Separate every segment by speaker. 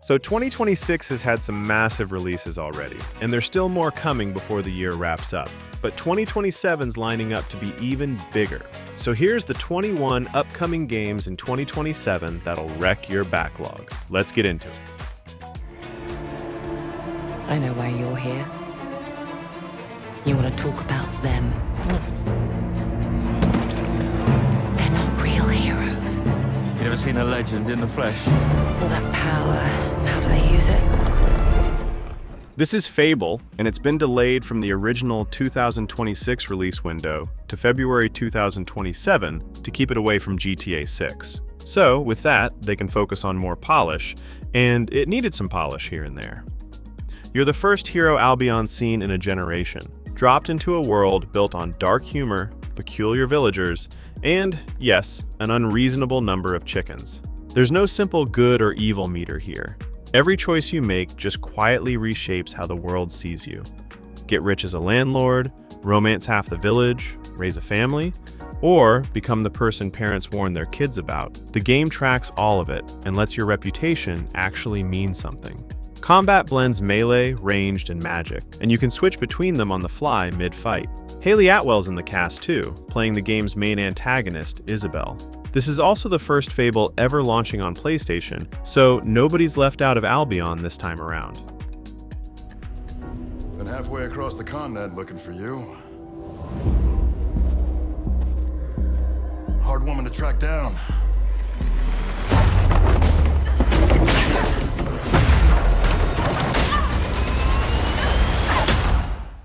Speaker 1: So 2026 has had some massive releases already, and there's still more coming before the year wraps up. But 2027's lining up to be even bigger. So here's the 21 upcoming games in 2027 that'll wreck your backlog. Let's get into it.
Speaker 2: I know why you're here. You want to talk about them. They're not real heroes.
Speaker 3: You ever seen a legend in the flesh?
Speaker 2: All that power, and how do they use it?
Speaker 1: This is Fable, and it's been delayed from the original 2026 release window to February 2027 to keep it away from GTA 6. So, with that, they can focus on more polish, and it needed some polish here and there. You're the first hero Albion seen in a generation, dropped into a world built on dark humor, peculiar villagers, and, yes, an unreasonable number of chickens. There's no simple good or evil meter here. Every choice you make just quietly reshapes how the world sees you. Get rich as a landlord, romance half the village, raise a family, or become the person parents warn their kids about. The game tracks all of it and lets your reputation actually mean something. Combat blends melee, ranged, and magic, and you can switch between them on the fly mid-fight. Haley Atwell's in the cast too, playing the game's main antagonist, Isabel. This is also the first Fable ever launching on PlayStation, so nobody's left out of Albion this time around.
Speaker 4: Been halfway across the continent looking for you. Hard woman to track down.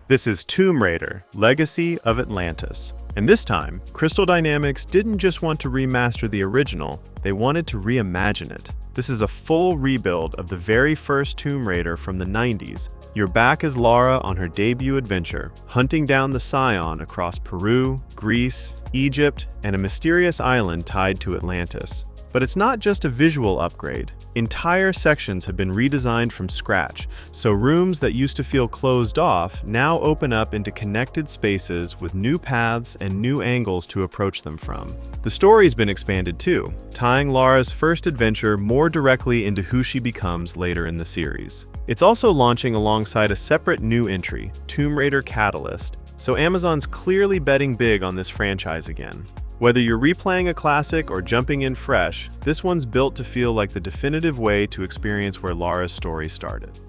Speaker 1: This is Tomb Raider: Legacy of Atlantis. And this time, Crystal Dynamics didn't just want to remaster the original, they wanted to reimagine it. This is a full rebuild of the very first Tomb Raider from the 90s. You're back as Lara on her debut adventure, hunting down the Scion across Peru, Greece, Egypt, and a mysterious island tied to Atlantis. But it's not just a visual upgrade. Entire sections have been redesigned from scratch, so rooms that used to feel closed off now open up into connected spaces with new paths and new angles to approach them from. The story's been expanded too, tying Lara's first adventure more directly into who she becomes later in the series. It's also launching alongside a separate new entry, Tomb Raider Catalyst, so Amazon's clearly betting big on this franchise again. Whether you're replaying a classic or jumping in fresh, this one's built to feel like the definitive way to experience where Lara's story started.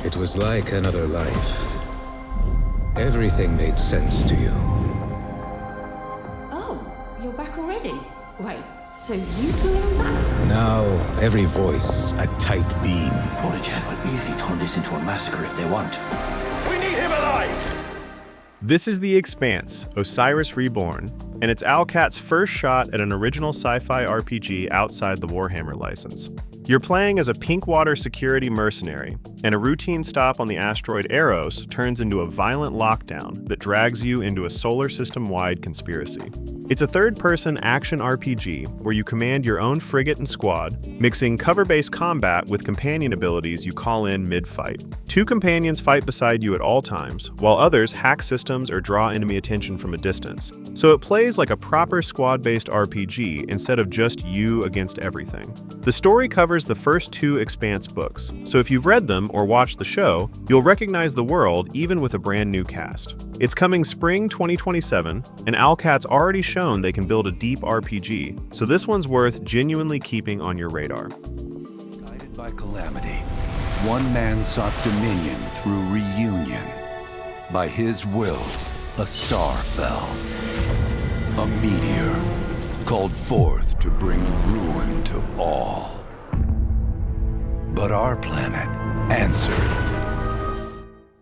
Speaker 5: It was like another life. Everything made sense to you.
Speaker 6: Oh, you're back already? Wait, so you flew in on that?
Speaker 5: Now, every voice a tight beam.
Speaker 3: Portagen will easily turn this into a massacre if they want.
Speaker 4: We need him alive!
Speaker 1: This is the Expanse, Osiris Reborn, and it's Alcat's first shot at an original sci-fi RPG outside the Warhammer license. You're playing as a Pinkwater security mercenary, and a routine stop on the asteroid Eros turns into a violent lockdown that drags you into a solar system-wide conspiracy. It's a third-person action RPG where you command your own frigate and squad, mixing cover-based combat with companion abilities you call in mid-fight. Two companions fight beside you at all times, while others hack systems or draw enemy attention from a distance. So it plays like a proper squad-based RPG instead of just you against everything. The story covers the first two Expanse books, so if you've read them or watched the show, you'll recognize the world even with a brand new cast. It's coming spring 2027, and Alcat's already shown they can build a deep RPG, so this one's worth genuinely keeping on your radar.
Speaker 7: Guided by calamity, one man sought dominion through reunion. By his will, a star fell. A meteor called forth to bring ruin to all. But our planet answered.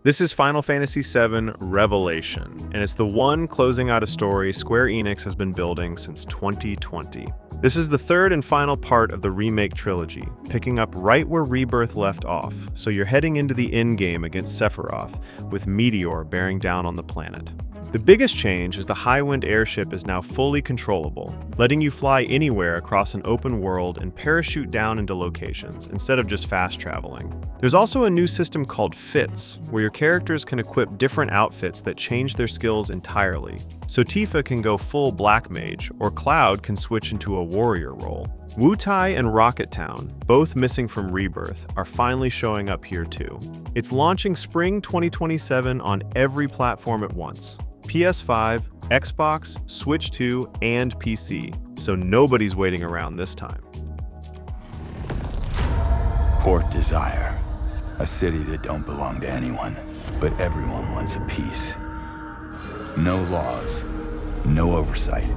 Speaker 1: This is Final Fantasy VII Revelation, and it's the one closing out a story Square Enix has been building since 2020. This is the third and final part of the remake trilogy, picking up right where Rebirth left off, so you're heading into the endgame against Sephiroth, with Meteor bearing down on the planet. The biggest change is the Highwind airship is now fully controllable, letting you fly anywhere across an open world and parachute down into locations, instead of just fast traveling. There's also a new system called Fits, where your characters can equip different outfits that change their skills entirely. So Tifa can go full Black Mage, or Cloud can switch into a warrior role. Wutai and Rocket Town, both missing from Rebirth, are finally showing up here too. It's launching spring 2027 on every platform at once. PS5, Xbox, Switch 2, and PC, so nobody's waiting around this time.
Speaker 8: Port Desire, a city that don't belong to anyone, but everyone wants a piece. No laws, no oversight,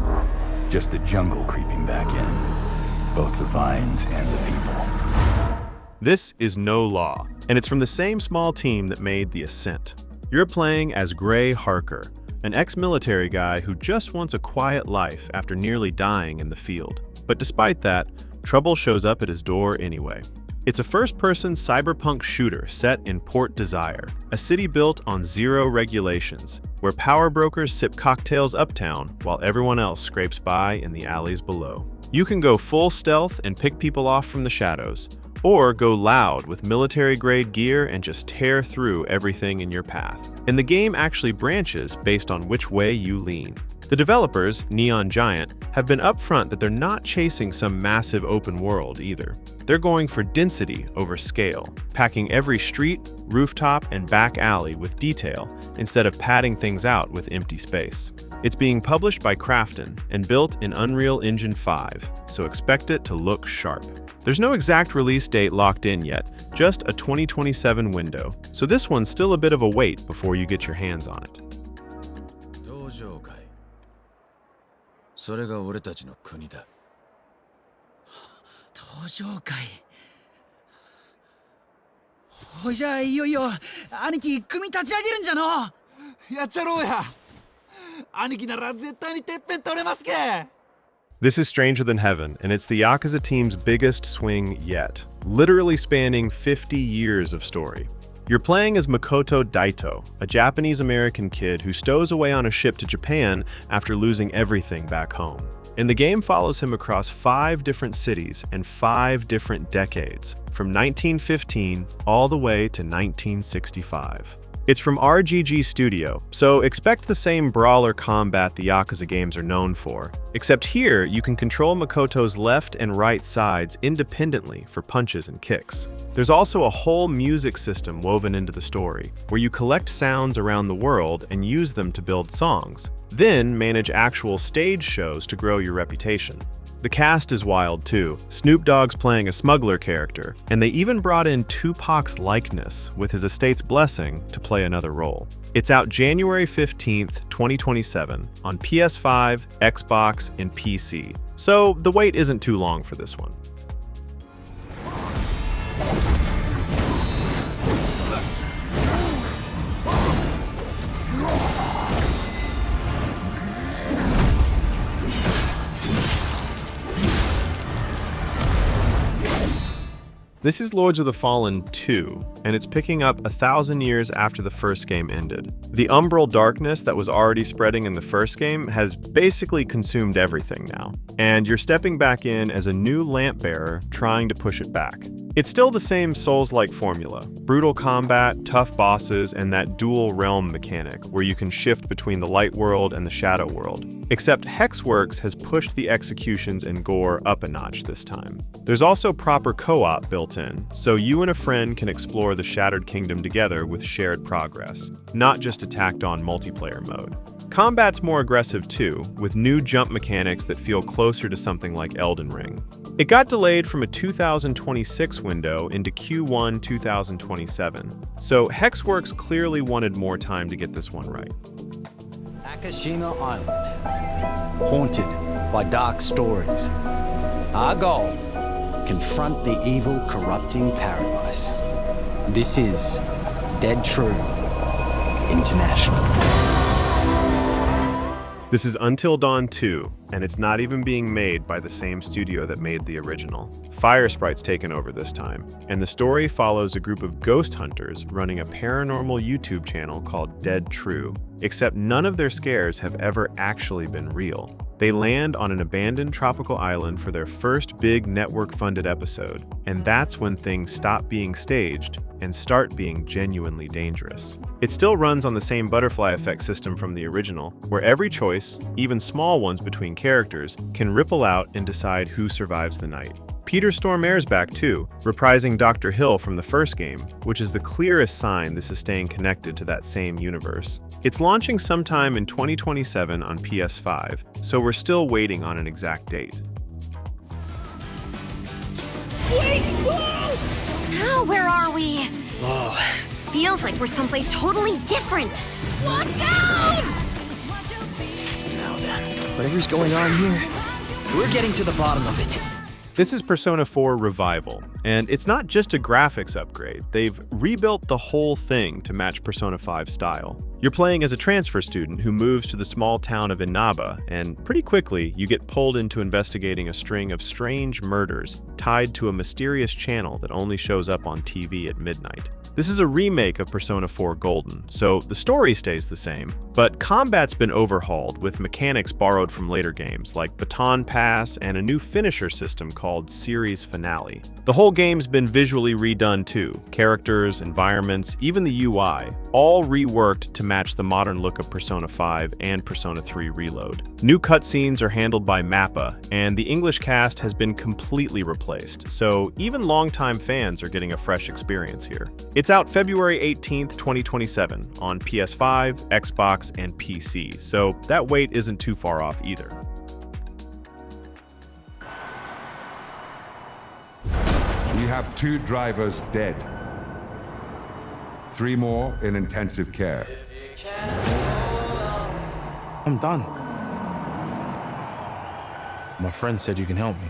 Speaker 8: just the jungle creeping back in, both the vines and the people.
Speaker 1: This is No Law, and it's from the same small team that made The Ascent. You're playing as Gray Harker, an ex-military guy who just wants a quiet life after nearly dying in the field. But despite that, trouble shows up at his door anyway. It's a first-person cyberpunk shooter set in Port Desire, a city built on zero regulations, where power brokers sip cocktails uptown while everyone else scrapes by in the alleys below. You can go full stealth and pick people off from the shadows, or go loud with military-grade gear and just tear through everything in your path. And the game actually branches based on which way you lean. The developers, Neon Giant, have been upfront that they're not chasing some massive open world either. They're going for density over scale, packing every street, rooftop, and back alley with detail instead of padding things out with empty space. It's being published by Krafton and built in Unreal Engine 5, so expect it to look sharp. There's no exact release date locked in yet, just a 2027 window, so this one's still a bit of a wait before you get your hands on it.
Speaker 3: それが俺たちの国だ。
Speaker 9: 登場会。ほいじゃあいよいよ兄貴組立ち上げるんじゃの。
Speaker 10: やっちゃろうや。兄貴なら絶対にてっぺん取れますけ。
Speaker 1: This is Stranger Than Heaven, and it's the Yakuza team's biggest swing yet, literally spanning 50 years of story. You're playing as Makoto Daito, a Japanese-American kid who stows away on a ship to Japan after losing everything back home. And the game follows him across 5 different cities and 5 different decades, from 1915 all the way to 1965. It's from RGG Studio, so expect the same brawler combat the Yakuza games are known for. Except here, you can control Makoto's left and right sides independently for punches and kicks. There's also a whole music system woven into the story, where you collect sounds around the world and use them to build songs, then manage actual stage shows to grow your reputation. The cast is wild too. Snoop Dogg's playing a smuggler character, and they even brought in Tupac's likeness, with his estate's blessing, to play another role. It's out January 15th, 2027, on PS5, Xbox, and PC. So the wait isn't too long for this one. This is Lords of the Fallen 2, and it's picking up 1,000 years after the first game ended. The umbral darkness that was already spreading in the first game has basically consumed everything now, and you're stepping back in as a new lamp bearer trying to push it back. It's still the same Souls-like formula: brutal combat, tough bosses, and that dual realm mechanic where you can shift between the light world and the shadow world. Except Hexworks has pushed the executions and gore up a notch this time. There's also proper co-op built in, so you and a friend can explore the Shattered Kingdom together with shared progress, not just a tacked-on multiplayer mode. Combat's more aggressive too, with new jump mechanics that feel closer to something like Elden Ring. It got delayed from a 2026 window into Q1 2027, so Hexworks clearly wanted more time to get this one right.
Speaker 9: Akashima Island, haunted by dark stories. Our goal: confront the evil, corrupting paradise. This is Dead True International.
Speaker 1: This is Until Dawn 2, and it's not even being made by the same studio that made the original. Fire Sprite's taken over this time, and the story follows a group of ghost hunters running a paranormal YouTube channel called Dead True, except none of their scares have ever actually been real. They land on an abandoned tropical island for their first big network-funded episode, and that's when things stop being staged and start being genuinely dangerous. It still runs on the same butterfly effect system from the original, where every choice, even small ones between characters, can ripple out and decide who survives the night. Peter Stormare's back too, reprising Dr. Hill from the first game, which is the clearest sign this is staying connected to that same universe. It's launching sometime in 2027 on PS5, so we're still waiting on an exact date.
Speaker 11: Wait! Whoa! Now where are we?
Speaker 2: Whoa.
Speaker 11: Feels like we're someplace totally different. Watch out!
Speaker 2: Now then, whatever's going on here, we're getting to the bottom of it.
Speaker 1: This is Persona 4 Revival, and it's not just a graphics upgrade. They've rebuilt the whole thing to match Persona 5's style. You're playing as a transfer student who moves to the small town of Inaba, and pretty quickly you get pulled into investigating a string of strange murders tied to a mysterious channel that only shows up on TV at midnight. This is a remake of Persona 4 Golden, so the story stays the same, but combat's been overhauled with mechanics borrowed from later games like Baton Pass and a new finisher system called Series Finale. The whole game's been visually redone too. Characters, environments, even the UI, all reworked to match the modern look of Persona 5 and Persona 3 Reload. New cutscenes are handled by Mappa, and the English cast has been completely replaced, so even longtime fans are getting a fresh experience here. It's out February 18th, 2027 on PS5, Xbox, and PC, so that wait isn't too far off either.
Speaker 12: We have 2 drivers dead. 3 more in intensive care.
Speaker 13: I'm done. My friend said you can help me.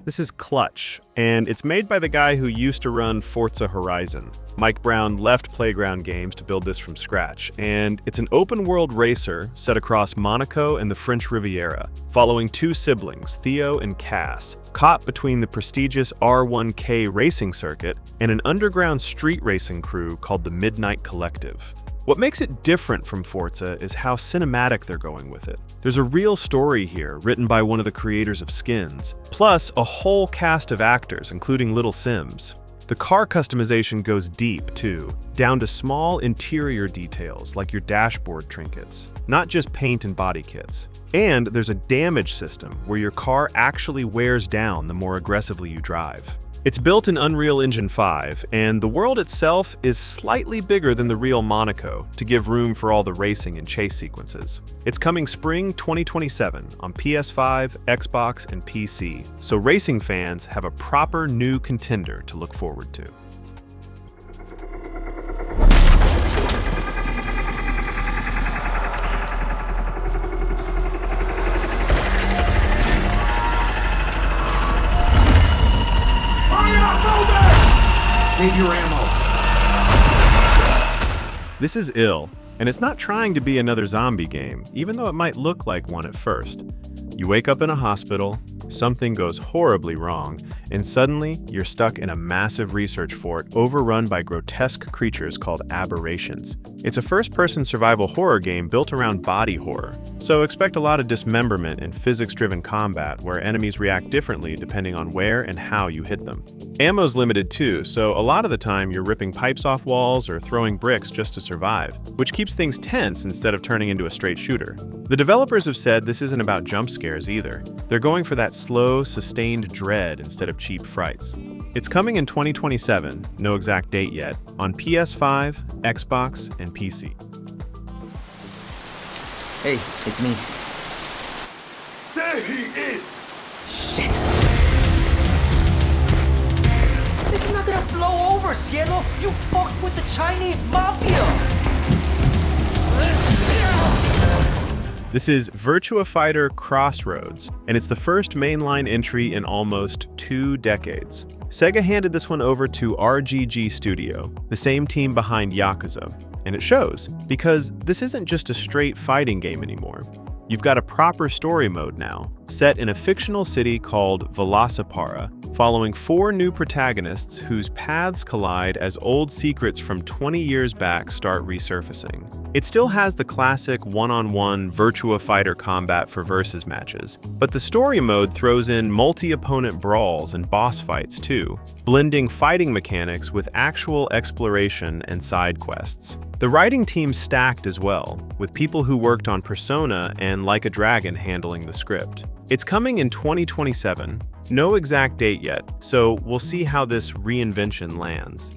Speaker 1: This is Clutch, and it's made by the guy who used to run Forza Horizon. Mike Brown left Playground Games to build this from scratch, and it's an open-world racer set across Monaco and the French Riviera, following 2 siblings, Theo and Cass, caught between the prestigious R1K racing circuit and an underground street racing crew called the Midnight Collective. What makes it different from Forza is how cinematic they're going with it. There's a real story here, written by one of the creators of Skins, plus a whole cast of actors, including Little Sims. The car customization goes deep, too, down to small interior details like your dashboard trinkets, not just paint and body kits. And there's a damage system where your car actually wears down the more aggressively you drive. It's built in Unreal Engine 5, and the world itself is slightly bigger than the real Monaco to give room for all the racing and chase sequences. It's coming spring 2027 on PS5, Xbox, and PC, so racing fans have a proper new contender to look forward to.
Speaker 13: Save your ammo.
Speaker 1: This is Ill, and it's not trying to be another zombie game, even though it might look like one at first. You wake up in a hospital, something goes horribly wrong, and suddenly you're stuck in a massive research fort overrun by grotesque creatures called aberrations. It's a first-person survival horror game built around body horror, so expect a lot of dismemberment and physics-driven combat where enemies react differently depending on where and how you hit them. Ammo's limited too, so a lot of the time you're ripping pipes off walls or throwing bricks just to survive, which keeps things tense instead of turning into a straight shooter. The developers have said this isn't about jump scares either. They're going for that slow, sustained dread instead of cheap frights. It's coming in 2027, no exact date yet, on PS5, Xbox, and PC.
Speaker 2: Hey, it's me.
Speaker 4: There he is!
Speaker 2: Shit.
Speaker 14: This is not gonna blow over, Cielo! You fucked with the Chinese mafia!
Speaker 1: This is Virtua Fighter Crossroads, and it's the first mainline entry in almost 2 decades. Sega handed this one over to RGG Studio, the same team behind Yakuza. And it shows, because this isn't just a straight fighting game anymore. You've got a proper story mode now, set in a fictional city called Velocipara, following 4 new protagonists whose paths collide as old secrets from 20 years back start resurfacing. It still has the classic one-on-one Virtua fighter combat for versus matches, but the story mode throws in multi-opponent brawls and boss fights too, blending fighting mechanics with actual exploration and side quests. The writing team's stacked as well, with people who worked on Persona and Like a Dragon handling the script. It's coming in 2027, no exact date yet, so we'll see how this reinvention lands.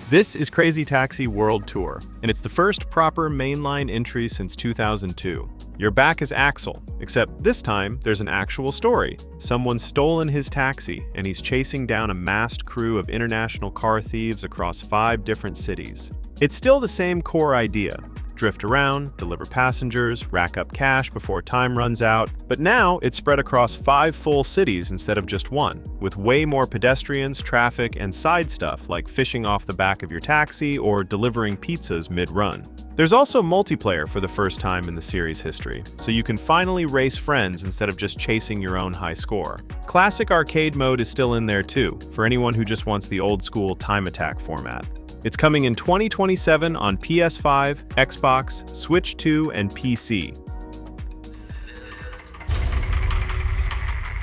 Speaker 1: This is Crazy Taxi World Tour, and it's the first proper mainline entry since 2002. You're back as Axel, except this time there's an actual story. Someone's stolen his taxi, and he's chasing down a masked crew of international car thieves across 5 different cities. It's still the same core idea. Drift around, deliver passengers, rack up cash before time runs out, but now it's spread across 5 full cities instead of just 1, with way more pedestrians, traffic, and side stuff like fishing off the back of your taxi or delivering pizzas mid-run. There's also multiplayer for the first time in the series' history, so you can finally race friends instead of just chasing your own high score. Classic arcade mode is still in there too, for anyone who just wants the old-school time attack format. It's coming in 2027 on PS5, Xbox, Switch 2, and PC.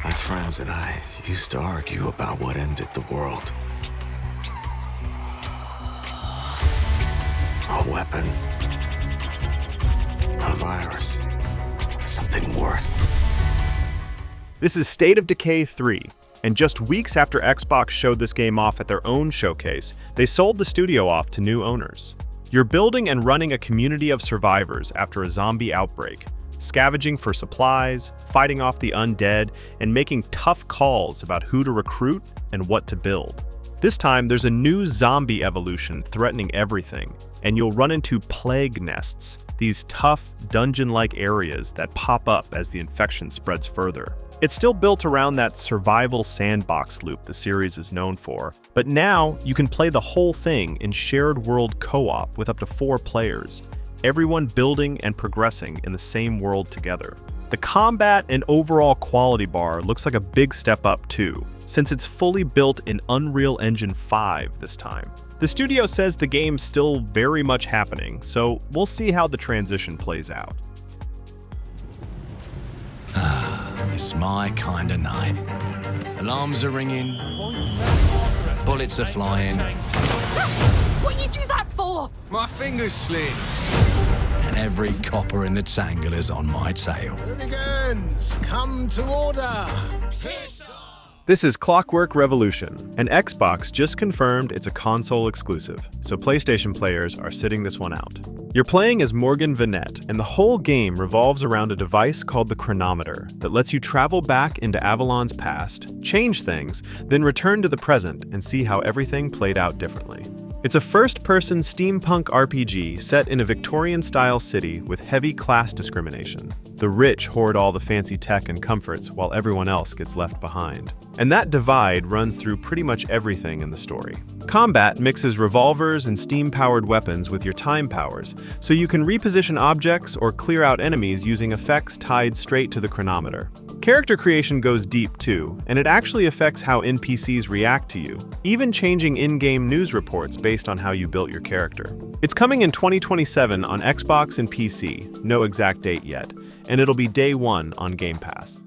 Speaker 15: My friends and I used to argue about what ended the world. A weapon, a virus, something worse.
Speaker 1: This is State of Decay 3. And just weeks after Xbox showed this game off at their own showcase, they sold the studio off to new owners. You're building and running a community of survivors after a zombie outbreak, scavenging for supplies, fighting off the undead, and making tough calls about who to recruit and what to build. This time, there's a new zombie evolution threatening everything, and you'll run into plague nests, these tough, dungeon-like areas that pop up as the infection spreads further. It's still built around that survival sandbox loop the series is known for, but now you can play the whole thing in shared world co-op with up to 4 players, everyone building and progressing in the same world together. The combat and overall quality bar looks like a big step up too, since it's fully built in Unreal Engine 5 this time. The studio says the game's still very much happening, so we'll see how the transition plays out.
Speaker 15: It's my kind of night. Alarms are ringing, bullets are flying.
Speaker 11: What you do that for?
Speaker 15: My fingers slip. And every copper in the tangle is on my tail.
Speaker 16: Hooligans, come to order.
Speaker 1: This is Clockwork Revolution, and Xbox just confirmed it's a console exclusive, so PlayStation players are sitting this one out. You're playing as Morgan Vinette, and the whole game revolves around a device called the Chronometer that lets you travel back into Avalon's past, change things, then return to the present and see how everything played out differently. It's a first-person steampunk RPG set in a Victorian-style city with heavy class discrimination. The rich hoard all the fancy tech and comforts while everyone else gets left behind. And that divide runs through pretty much everything in the story. Combat mixes revolvers and steam-powered weapons with your time powers, so you can reposition objects or clear out enemies using effects tied straight to the chronometer. Character creation goes deep too, and it actually affects how NPCs react to you, even changing in-game news reports based on how you built your character. It's coming in 2027 on Xbox and PC, no exact date yet, and it'll be day 1 on Game Pass.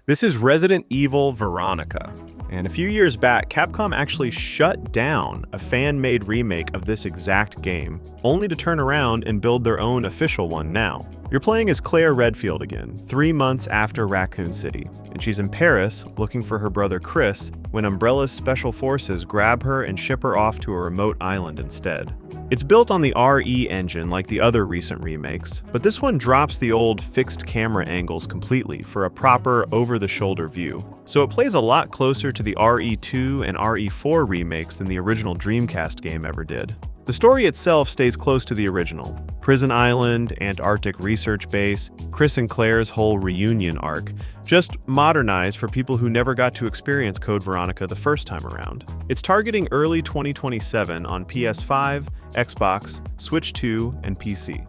Speaker 1: This is Resident Evil Veronica, and a few years back, Capcom actually shut down a fan-made remake of this exact game, only to turn around and build their own official one now. You're playing as Claire Redfield again, 3 months after Raccoon City, and she's in Paris looking for her brother Chris when Umbrella's special forces grab her and ship her off to a remote island instead. It's built on the RE engine like the other recent remakes, but this one drops the old fixed camera angles completely for a proper over-the-shoulder view. So it plays a lot closer to the RE2 and RE4 remakes than the original Dreamcast game ever did. The story itself stays close to the original. Prison Island, Antarctic Research Base, Chris and Claire's whole reunion arc, just modernized for people who never got to experience Code Veronica the first time around. It's targeting early 2027 on PS5, Xbox, Switch 2, and PC.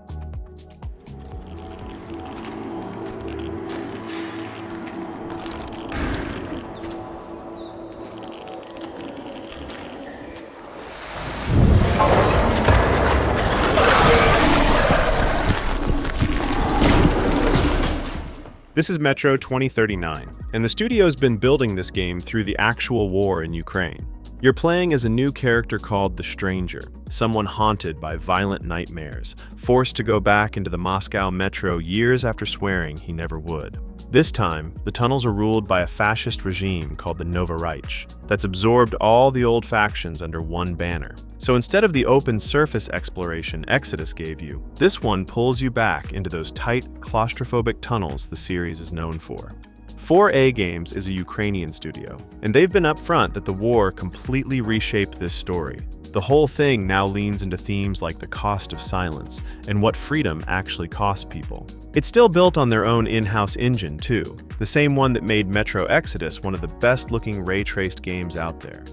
Speaker 1: This is Metro 2039, and the studio's been building this game through the actual war in Ukraine. You're playing as a new character called the Stranger, someone haunted by violent nightmares, forced to go back into the Moscow metro years after swearing he never would. This time, the tunnels are ruled by a fascist regime called the Nova Reich that's absorbed all the old factions under one banner. So instead of the open surface exploration Exodus gave you, this one pulls you back into those tight, claustrophobic tunnels the series is known for. 4A Games is a Ukrainian studio, and they've been upfront that the war completely reshaped this story. The whole thing now leans into themes like the cost of silence and what freedom actually costs people. It's still built on their own in-house engine too, the same one that made Metro Exodus one of the best-looking ray-traced games out there.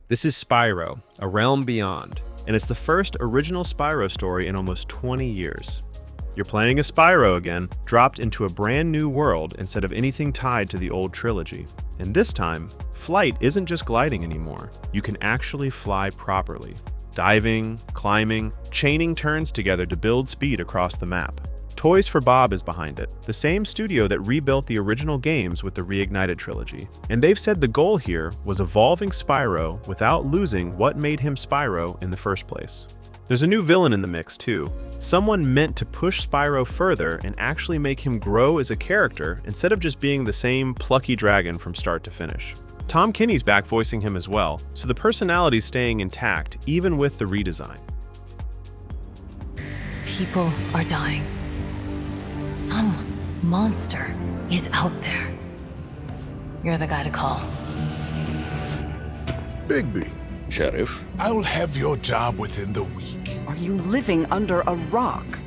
Speaker 1: This is Spyro, A Realm Beyond, and it's the first original Spyro story in almost 20 years. You're playing as Spyro again, dropped into a brand new world instead of anything tied to the old trilogy. And this time, flight isn't just gliding anymore. You can actually fly properly. Diving, climbing, chaining turns together to build speed across the map. Toys for Bob is behind it, the same studio that rebuilt the original games with the Reignited trilogy. And they've said the goal here was evolving Spyro without losing what made him Spyro in the first place. There's a new villain in the mix too, someone meant to push Spyro further and actually make him grow as a character instead of just being the same plucky dragon from start to finish. Tom Kinney's back voicing him as well, so the personality's staying intact even with the redesign.
Speaker 17: People are dying. Some monster is out there. You're the guy to call.
Speaker 16: Bigby.
Speaker 3: Sheriff?
Speaker 16: I'll have your job within the week.
Speaker 18: Are you living under a rock?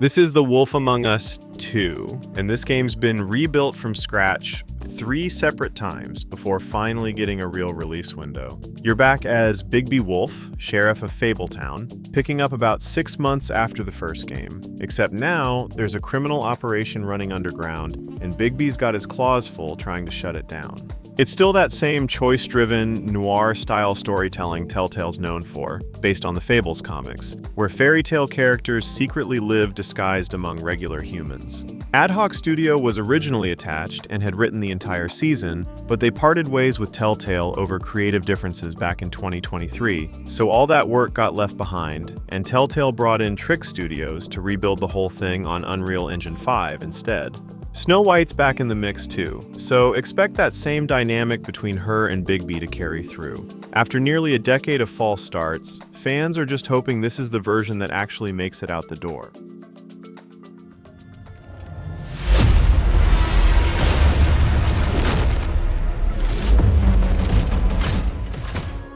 Speaker 1: This is The Wolf Among Us 2, and this game's been rebuilt from scratch 3 separate times before finally getting a real release window. You're back as Bigby Wolf, sheriff of Fabletown, picking up about 6 months after the first game. Except now, there's a criminal operation running underground, and Bigby's got his claws full trying to shut it down. It's still that same choice-driven, noir-style storytelling Telltale's known for, based on the Fables comics, where fairy tale characters secretly live disguised among regular humans. Ad Hoc Studio was originally attached and had written the entire season, but they parted ways with Telltale over creative differences back in 2023, so all that work got left behind, and Telltale brought in Trick Studios to rebuild the whole thing on Unreal Engine 5 instead. Snow White's back in the mix too, so expect that same dynamic between her and Bigby to carry through. After nearly a decade of false starts, fans are just hoping this is the version that actually makes it out the door.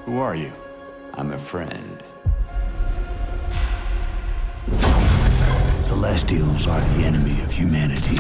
Speaker 8: Who are you? I'm a friend.
Speaker 4: Celestials are the enemy of humanity.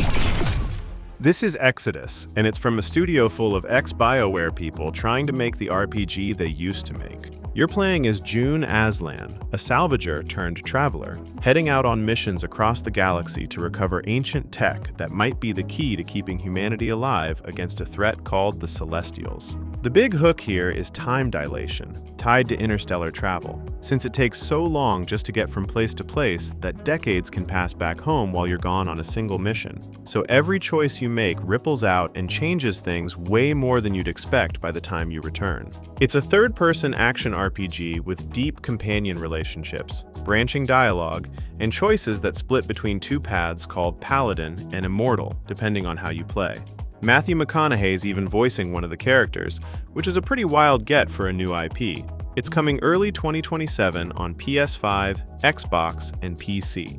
Speaker 1: This is Exodus, and it's from a studio full of ex-BioWare people trying to make the RPG they used to make. You're playing as June Aslan, a salvager turned traveler, heading out on missions across the galaxy to recover ancient tech that might be the key to keeping humanity alive against a threat called the Celestials. The big hook here is time dilation, tied to interstellar travel, since it takes so long just to get from place to place that decades can pass back home while you're gone on a single mission. So every choice you make ripples out and changes things way more than you'd expect by the time you return. It's a third-person action RPG with deep companion relationships, branching dialogue, and choices that split between two paths called Paladin and Immortal, depending on how you play. Matthew McConaughey's even voicing one of the characters, which is a pretty wild get for a new IP. It's coming early 2027 on PS5, Xbox, and PC.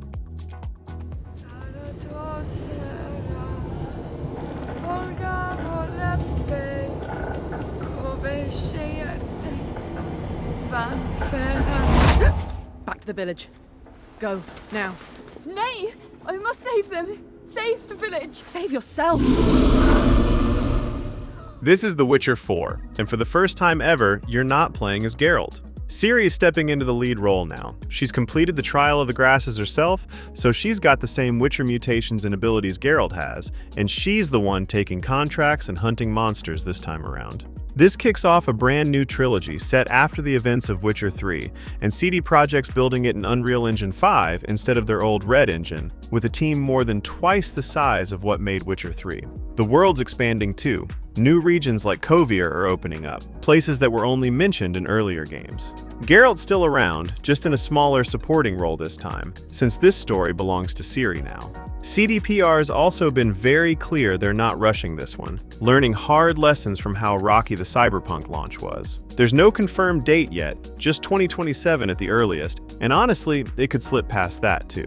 Speaker 19: Back to the village. Go, now.
Speaker 20: Nay! I must save them! Save the village!
Speaker 19: Save yourself!
Speaker 1: This is The Witcher 4, and for the first time ever, you're not playing as Geralt. Ciri is stepping into the lead role now. She's completed the Trial of the Grasses herself, so she's got the same Witcher mutations and abilities Geralt has, and she's the one taking contracts and hunting monsters this time around. This kicks off a brand new trilogy set after the events of Witcher 3, and CD Projekt's building it in Unreal Engine 5 instead of their old Red engine, with a team more than twice the size of what made Witcher 3. The world's expanding too. New regions like Kovir are opening up, places that were only mentioned in earlier games. Geralt's still around, just in a smaller supporting role this time, since this story belongs to Ciri now. CDPR's also been very clear they're not rushing this one, learning hard lessons from how rocky the Cyberpunk launch was. There's no confirmed date yet, just 2027 at the earliest, and honestly, it could slip past that too.